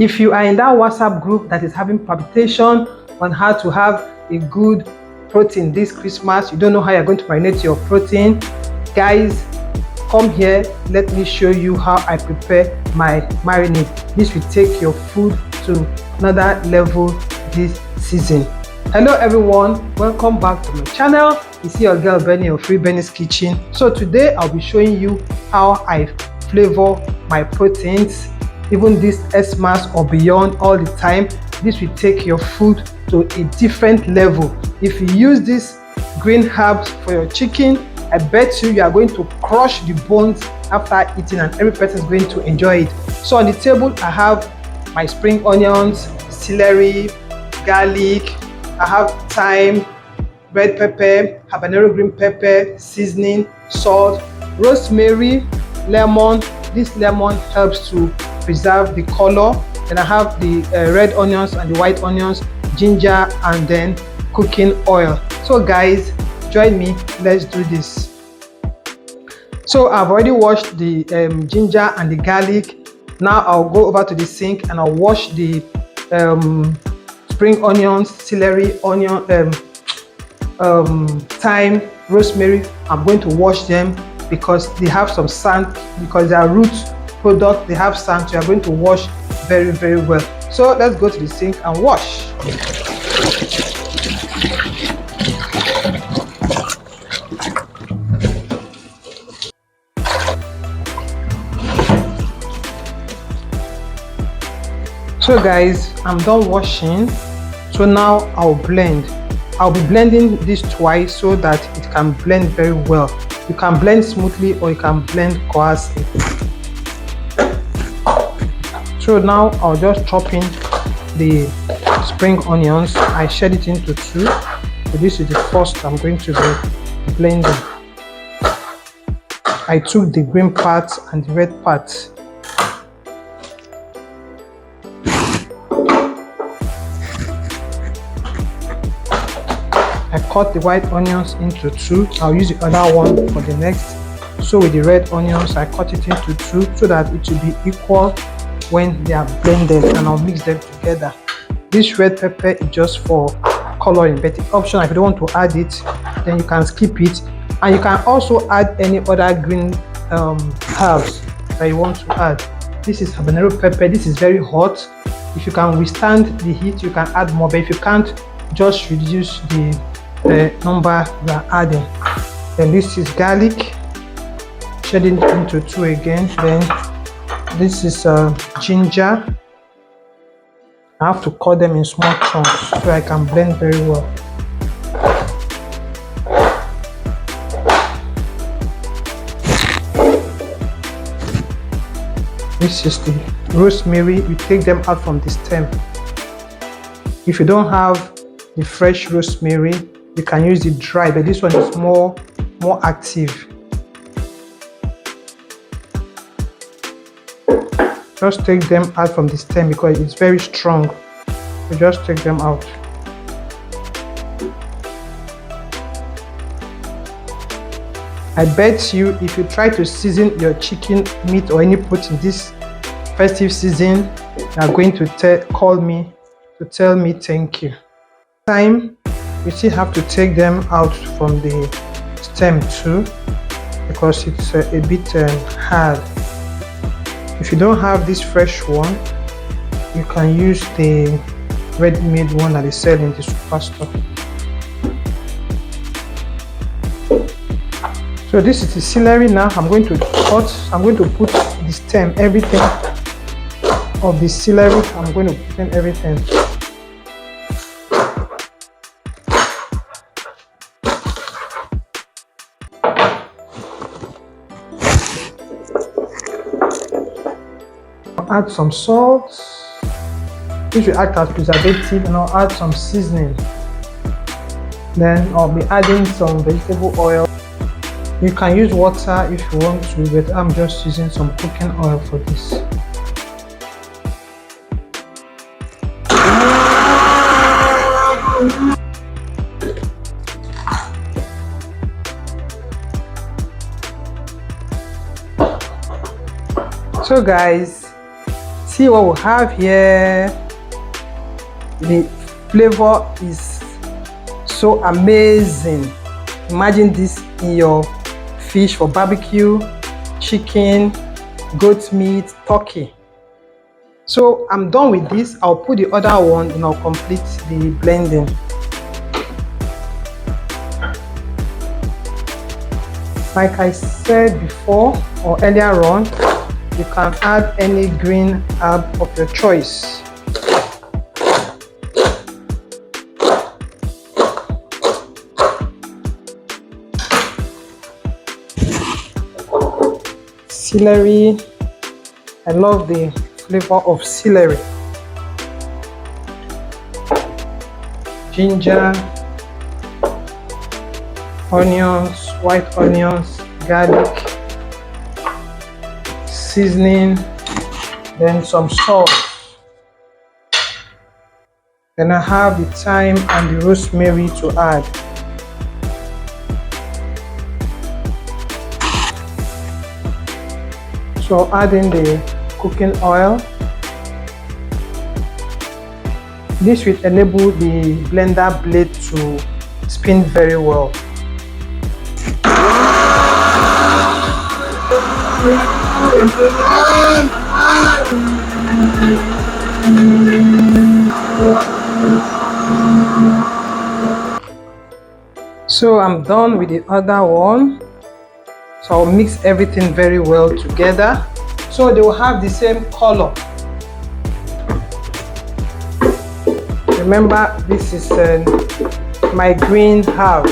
If you are in that WhatsApp group that is having palpitation on how to have a good protein this Christmas, you don't know how you're going to marinate your protein, guys, come here, let me show you how I prepare my marinade. This will take your food to another level this season. Hello everyone, welcome back to my channel. It's your girl Benny of Free Benny's Kitchen. So today I'll be showing you how I flavor my proteins, even this Xmas or beyond, all the time. This will take your food to a different level. If you use this green herbs for your chicken, I bet you are going to crush the bones after eating, and every person is going to enjoy it. So on the table I have my spring onions, celery, garlic, I have thyme, red pepper, habanero green pepper, seasoning, salt, rosemary, lemon. This lemon helps to preserve the color. Then I have the red onions and the white onions, ginger, and then cooking oil. So guys, join me, let's do this. So I've already washed the ginger and the garlic. Now I'll go over to the sink and I'll wash the spring onions, celery, onion, thyme, rosemary. I'm going to wash them because they have some sand, because they are root product, they have sand, so you're going to wash very, very well. So let's go to the sink and wash. So guys, I'm done washing. So now I'll blend. I'll be blending this twice so that it can blend very well. You can blend smoothly or you can blend coarsely. So now I'll just chop in the spring onions. I shed it into two. So this is the first I'm going to be blending. I took the green parts and the red parts. I cut the white onions into two. I'll use the other one for the next. So with the red onions, I cut it into two so that it will be equal when they are blended, and I'll mix them together. This red pepper is just for coloring, but it's optional. If you don't want to add it, then you can skip it. And you can also add any other green herbs that you want to add. This is habanero pepper. This is very hot. If you can withstand the heat, you can add more, but if you can't, just reduce the number you are adding. Then this is garlic, shedding it into two again. Then this is ginger. I have to cut them in small chunks so I can blend very well. This is the rosemary. You take them out from the stem. If you don't have the fresh rosemary, you can use the dry, but this one is more active. Just take them out from the stem because it's very strong. So just take them out. I bet you if you try to season your chicken, meat, or any protein this festive season, you are going to call me to tell me thank you. Time, you still have to take them out from the stem too because it's a bit hard. If you don't have this fresh one, you can use the ready-made one that they sell in the superstore. So this is the celery. Now I'm going to cut. I'm going to put the stem, everything of the celery. I'm going to put in everything. Add some salt. This will act as preservative, and I'll add some seasoning. Then I'll be adding some vegetable oil. You can use water if you want to, but I'm just using some cooking oil for this. So guys, See what we have here. The flavor is so amazing. Imagine this in your fish for barbecue, chicken, goat meat, turkey. So I'm done with this. I'll put the other one and I'll complete the blending. Like I said before or earlier on, you can add any green herb of your choice. Celery. I love the flavor of celery. Ginger, onions, white onions, garlic, seasoning, then some salt. Then I have the thyme and the rosemary to add. So adding the cooking oil. This will enable the blender blade to spin very well. So I'm done with the other one. So I'll mix everything very well together so they will have the same color. Remember, this is my green herb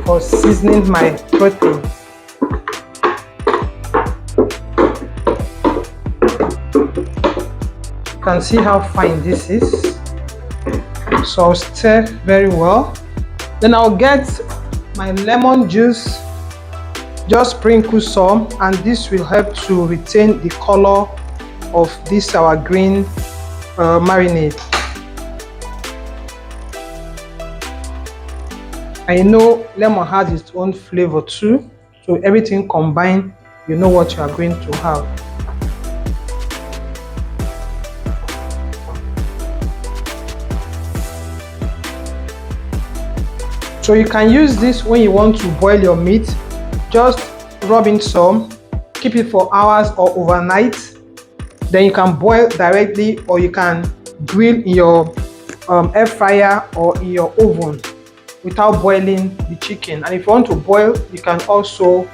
for seasoning my protein. You can see how fine this is. So I'll stir very well. Then I'll get my lemon juice, just sprinkle some, and this will help to retain the color of this our green marinade. I know lemon has its own flavor too, so everything combined, you know what you are going to have. So you can use this when you want to boil your meat. Just rub in some, keep it for hours or overnight. Then you can boil directly, or you can grill in your air fryer or in your oven without boiling the chicken. And if you want to boil, you can also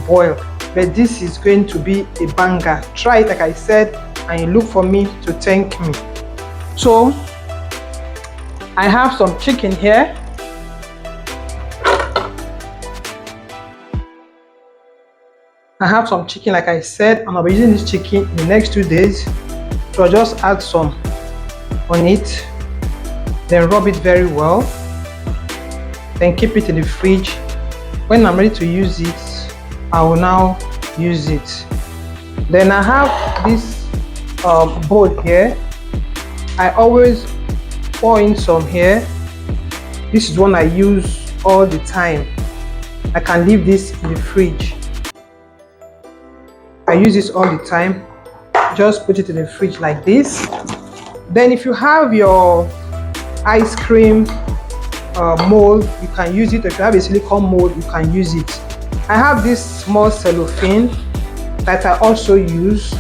boil. But this is going to be a banger. Try it like I said, and you look for me to thank me. So I have some chicken here. I have some chicken like I said, and I'll be using this chicken in the next 2 days. So I'll just add some on it, then rub it very well, then keep it in the fridge. When I'm ready to use it, I will now use it. Then I have this bowl here. I always pour in some here. This is one I use all the time. I can leave this in the fridge. I use this all the time. Just put it in the fridge like this. Then if you have your ice cream mold, you can use it. If you have a silicone mold, you can use it. I have this small cellophane that I also use.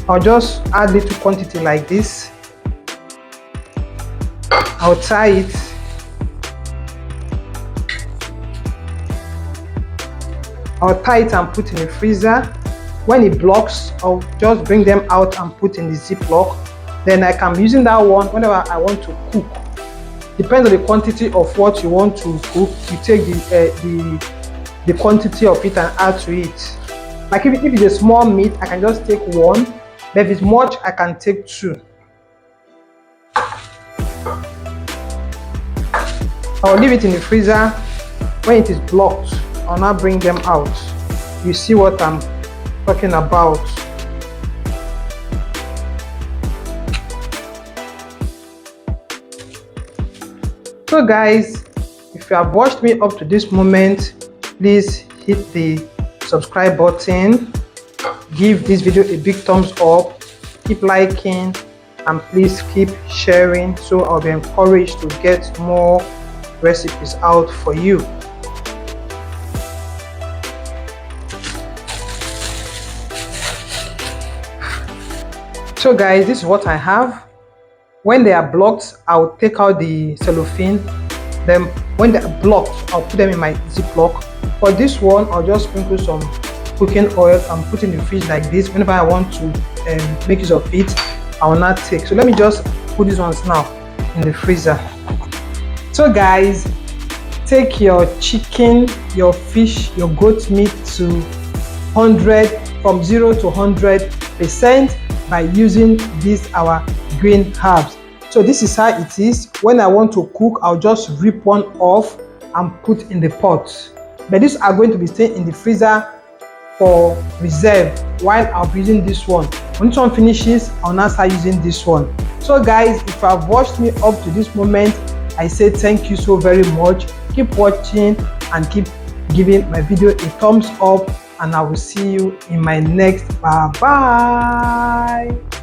I'll just add little quantity like this. I'll tie it. I'll tie it and put in the freezer. When it blocks, I'll just bring them out and put in the Ziploc. Then I can be using that one whenever I want to cook. Depends on the quantity of what you want to cook. You take the quantity of it and add to it. Like if it's a small meat, I can just take one. But if it's much, I can take two. I'll leave it in the freezer. When it is blocked, I'll now bring them out. You see what I'm talking about. So guys, if you have watched me up to this moment, please hit the subscribe button, give this video a big thumbs up, keep liking, and please keep sharing, so I'll be encouraged to get more recipes out for you. So guys, this is what I have. When they are blocked, I'll take out the cellophane. Then when they are blocked, I'll put them in my Ziploc. For this one, I'll just sprinkle some cooking oil and put in the fridge like this. Whenever I want to make use of it, I will not take. So let me just put these ones now in the freezer. So guys, take your chicken, your fish, your goat meat to 100, from 0 to 100% by using these our green herbs. So this is how it is. When I want to cook, I'll just rip one off and put in the pot. But these are going to be staying in the freezer for reserve while I'll be using this one. When this one finishes, I'll now start using this one. So guys, if you have watched me up to this moment, I say thank you so very much. Keep watching and keep giving my video a thumbs up, and I will see you in my next. Bye bye.